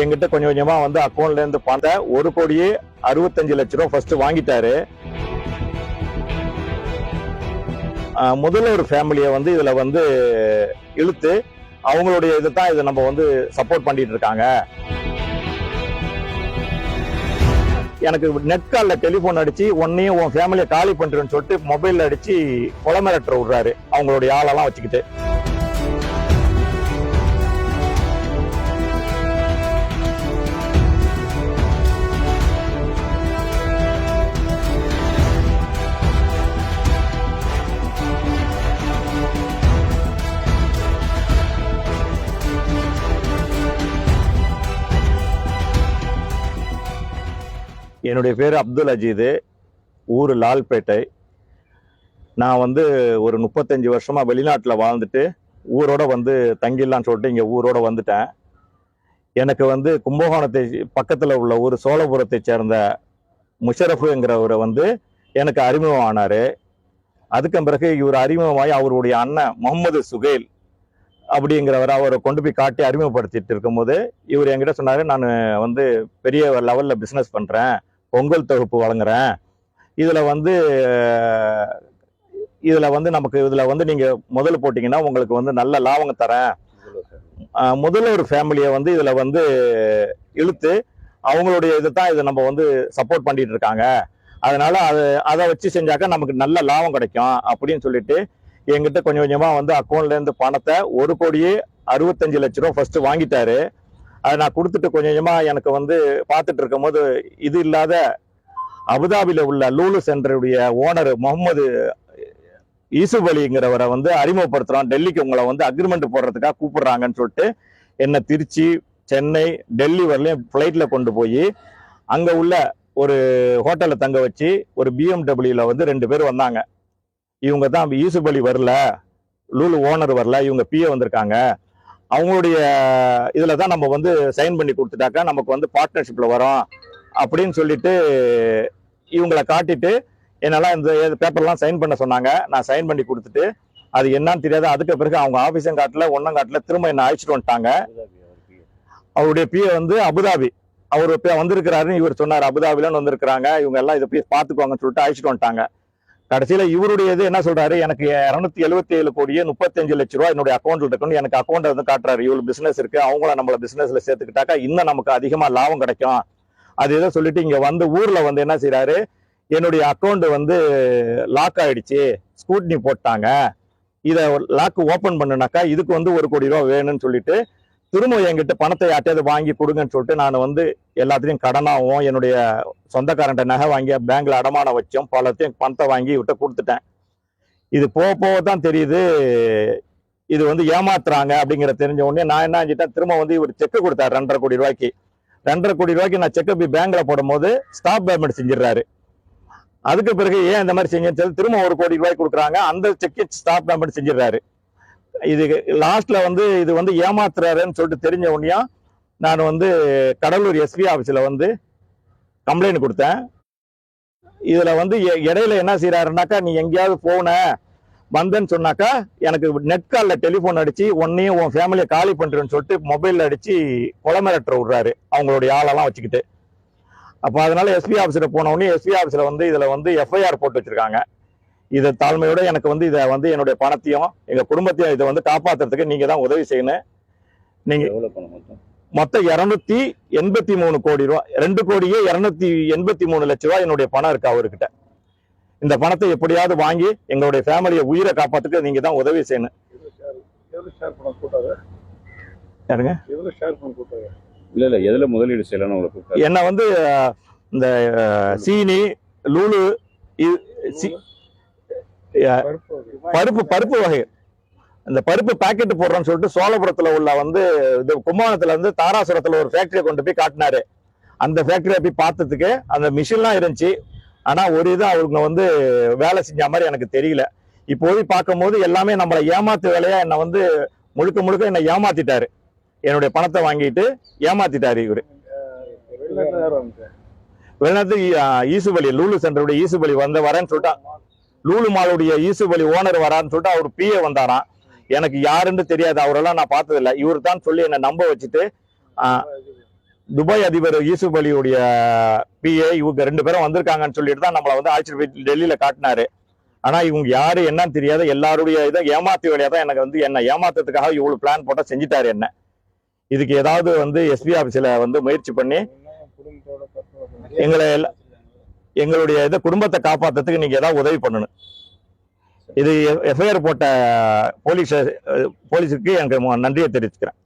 என்கிட்ட கொஞ்சம் கொஞ்சமா வந்து அக்கௌண்ட்ல இருந்து பணத்தை 1,65,00,000 ஃபர்ஸ்ட் வாங்கிட்டாரு. முதல்ல ஒரு ஃபேமிலியை வந்து இதுல வந்து இழுத்து அவங்களுடைய இதைத்தான் இதை நம்ம வந்து சப்போர்ட் பண்ணிட்டு இருக்காங்க. எனக்கு நெட் கால்ல டெலிபோன் அடிச்சு உன்னையும் உன் ஃபேமிலியை காலி பண்றேன்னு சொல்லிட்டு மொபைல்ல அடிச்சு கொலை மிரட்டர் விடுறாரு அவங்களுடைய ஆளெல்லாம் வச்சுக்கிட்டு. என்னுடைய பேர் அப்துல் அஜீது, ஊர் லால்பேட்டை. நான் வந்து ஒரு 35 வருஷமா வெளிநாட்டில் வாழ்ந்துட்டு ஊரோட வந்து தங்கிடலான்னு சொல்லிட்டு இங்கே ஊரோட வந்துட்டேன். எனக்கு வந்து கும்பகோணத்தை பக்கத்தில் உள்ள ஊர் சோழபுரத்தை சேர்ந்த முஷரஃபுங்கிறவரை வந்து எனக்கு அறிமுகம் ஆனார். அதுக்கு பிறகு இவர் அறிமுகமாகி அவருடைய அண்ணன் முகமது சுகைல் அப்படிங்கிறவரை அவரை கொண்டு போய் காட்டி அறிமுகப்படுத்திட்டு இருக்கும்போது இவர் என்கிட்ட சொன்னார், நான் வந்து பெரிய லெவலில் பிஸ்னஸ் பண்ணுறேன், பொங்கல் தொகுப்பு வழங்குறேன், இதில் வந்து நமக்கு இதில் வந்து நீங்கள் முதல்ல போட்டிங்கன்னா உங்களுக்கு வந்து நல்ல லாபம் தரேன். முதல்ல ஒரு ஃபேமிலியை வந்து இதில் வந்து இழுத்து அவங்களுடைய இதைத்தான் இதை நம்ம வந்து சப்போர்ட் பண்ணிட்டு இருக்காங்க. அதனால அதை வச்சு செஞ்சாக்கா நமக்கு நல்ல லாபம் கிடைக்கும் அப்படின்னு சொல்லிட்டு என்கிட்ட கொஞ்சம் கொஞ்சமா வந்து அக்கௌண்ட்ல இருந்து பணத்தை 1,65,00,000 ஃபர்ஸ்ட் வாங்கிட்டாரு. அதை நான் கொடுத்துட்டு கொஞ்சம் கொஞ்சமா எனக்கு வந்து பார்த்துட்டு இருக்கும் போது இது இல்லாத அபுதாபியில உள்ள லூலு சென்டருடைய ஓனர் முகமது யூசுப் அலிங்கிறவரை வந்து அறிமுகப்படுத்துறோம், டெல்லிக்கு உங்களை வந்து அக்ரிமெண்ட் போடுறதுக்காக கூப்பிடுறாங்கன்னு சொல்லிட்டு என்னை திருச்சி, சென்னை, டெல்லி வரலையும் ஃப்ளைட்ல கொண்டு போய் அங்க உள்ள ஒரு ஹோட்டல்ல தங்க வச்சு ஒரு BMW வந்து 2 பேர் வந்தாங்க. இவங்க தான் யூசுப் அலி வரல, லூலு ஓனர் வரல, இவங்க பிஏ வந்திருக்காங்க, அவங்களுடைய இதுல தான் நம்ம வந்து சைன் பண்ணி கொடுத்துட்டாக்கா நமக்கு வந்து பார்ட்னர்ஷிப்ல வரோம் அப்படின்னு சொல்லிட்டு இவங்களை காட்டிட்டு என்னால இந்த பேப்பர்லாம் சைன் பண்ண சொன்னாங்க. நான் சைன் பண்ணி கொடுத்துட்டு அது என்னன்னு தெரியாது. அதுக்கு பிறகு அவங்க ஆபீஸும் காட்டல ஒன்னும் காட்டல, திரும்ப என்ன அழைச்சிட்டு வந்துட்டாங்க. அவருடைய பிஏ வந்து அபுதாபி, அவர் வந்திருக்கிறாருன்னு இவர் சொன்னார், அபுதாபிலன்னு வந்திருக்கிறாங்க, இவங்க எல்லாம் இதை போய் பார்த்துக்குவாங்கன்னு சொல்லிட்டு அழைச்சிட்டு வந்துட்டாங்க. கடைசியில இவருடைய இது என்ன சொல்றாரு, எனக்கு 277,35,00,000 என்னுடைய அக்கௌண்ட்ல இருக்குன்னு எனக்கு அக்கௌண்ட் வந்து காட்டுறாரு. இவ்வளவு பிசினஸ் இருக்கு, அவங்கள நம்மள பிசினஸ்ல சேர்த்துக்கிட்டாக்கா இன்னும் நமக்கு அதிகமா லாபம் கிடைக்கும். அது எதோ சொல்லிட்டு இங்க வந்து ஊர்ல வந்து என்ன செய்யறாரு, என்னுடைய அக்கௌண்ட் வந்து லாக் ஆயிடுச்சு, ஸ்கூட்னி போட்டாங்க, இதை லாக் ஓபன் பண்ணுனாக்கா இதுக்கு வந்து 1 கோடி ரூபாய் வேணும்னு சொல்லிட்டு திரும்ப என்கிட்ட பணத்தை யார்ட்டையாவது வாங்கி கொடுங்கன்னு சொல்லிட்டு நான் வந்து எல்லாத்தையும் கடனாகவும் என்னுடைய சொந்தக்காரன்ட்ட நகை வாங்கி பேங்க்ல அடமானம் வச்சோம், பலத்தையும் பணத்தை வாங்கி விட்டு கொடுத்துட்டேன். இது போக தான் தெரியுது இது வந்து ஏமாத்துறாங்க அப்படிங்கிற தெரிஞ்ச உடனே நான் என்ன செஞ்சிட்டேன், திரும்ப வந்து இவர் செக் கொடுத்தாரு 2.5 கோடி ரூபாய்க்கு. 2.5 கோடி ரூபாய்க்கு நான் செக்கை போய் பேங்க்ல போடும் போது ஸ்டாப் பேமெண்ட் செஞ்சிடறாரு. அதுக்கு பிறகு ஏன் இந்த மாதிரி செஞ்சு திரும்ப 1 கோடி ரூபாய் கொடுக்குறாங்க, அந்த செக்கை ஸ்டாப் பேமெண்ட் செஞ்சிடறாரு. இது லாஸ்ட்ல வந்து இது வந்து ஏமாத்துறாருன்னு சொல்லிட்டு தெரிஞ்ச உடனே நான் வந்து கடலூர் எஸ்பி ஆபீஸ்ல வந்து கம்ப்ளைண்ட் கொடுத்தேன். இதுல வந்து இடையில என்ன செய்யறாருனாக்கா, நீ எங்கேயாவது போன வந்தேன்னு சொன்னாக்கா எனக்கு நெட் கால்ல டெலிபோன் அடிச்சு உன்னையும் உன் ஃபேமிலியை காலி பண்றேன்னு சொல்லிட்டு மொபைல்ல அடிச்சு கொலை மிரட்டர் விடுறாரு அவங்களுடைய ஆளெல்லாம் வச்சுக்கிட்டு. அப்போ அதனால எஸ்பி ஆபீஸ்ல போன உடனே எஸ்பி ஆபீஸ்ல வந்து இதுல வந்து எஃப்ஐஆர் போட்டு வச்சிருக்காங்க. இதை தாழ்மையோட எனக்கு வந்து இதை வந்து என்னுடைய பணத்தையும் எங்க குடும்பத்தையும் இதை வந்து காப்பாத்துறதுக்கு நீங்க தான் உதவி செய்யணும். நீங்க மொத்தம் 283 கோடி ரூபாய், 2,283,00,000 ரூபாய் என்னுடைய பணம் இருக்கு அவர்கிட்ட. இந்த பணத்தை எப்படியாவது வாங்கி எங்களுடைய ஃபேமிலியை உயிரை காப்பாத்துக்கு நீங்க தான் உதவி செய்யணும். யாருங்க இல்ல எதுல முதலீடு செய்யலாம்? என்ன வந்து இந்த சீனி, லூலு, பருப்பு வகை, இந்த பருப்பு பாக்கெட் போடுறோம்னு சொல்லிட்டு சோழபுரத்துல உள்ள வந்து இது கும்பகோணத்துல இருந்து தாராசுரத்துல ஒரு ஃபேக்டரியை கொண்டு போய் காட்டினாரு. அந்த ஃபேக்டரியை போய் பார்த்ததுக்கு அந்த மிஷின்லாம் இருந்துச்சு, ஆனா ஒரு இது அவங்க வந்து வேலை செஞ்ச மாதிரி எனக்கு தெரியல. இப்போது பார்க்கும்போது எல்லாமே நம்மளை ஏமாத்து வேலையா என்னை வந்து முழுக்க என்னை ஏமாத்திட்டாரு. என்னுடைய பணத்தை வாங்கிட்டு ஏமாத்திட்டாரு இவரு. வெளிநாட்டு யூசுப் அலி, லூலு சென்டருடைய யூசுப் அலி வரேன்னு சொல்லிட்டா, லூலு மாலுடைய யூசுப் அலி ஓனர் வரான்னு சொல்லிட்டு அவர் பிஏ வந்தாராம். எனக்கு யாருன்னு தெரியாது, அவரெல்லாம் நான் பார்த்ததில்லை. இவர் தான் சொல்லி என்னை நம்ப வச்சுட்டு துபாய் அதிபர் யூசுப் அலியுடைய பிஏ இவங்க 2 பேரும் வந்திருக்காங்கன்னு சொல்லிட்டு தான் நம்மளை வந்து அழைச்சிட்டு போய் டெல்லியில காட்டினாரு. ஆனா இவங்க யாரு என்னன்னு தெரியாத எல்லாருடைய இதை ஏமாத்தி வேலையா தான் எனக்கு வந்து என்ன ஏமாத்துறதுக்காக இவ்வளவு பிளான் போட்டா செஞ்சுட்டாரு என்ன. இதுக்கு ஏதாவது வந்து எஸ்பி ஆபீஸ்ல வந்து முயற்சி பண்ணி எங்களுடைய இதை குடும்பத்தை காப்பாத்துறதுக்கு நீங்க ஏதாவது உதவி பண்ணணும். இது எஃப்ஐஆர் போட்ட போலீஸுக்கு எனக்கு நன்றியை தெரிவிச்சுக்கிறேன்.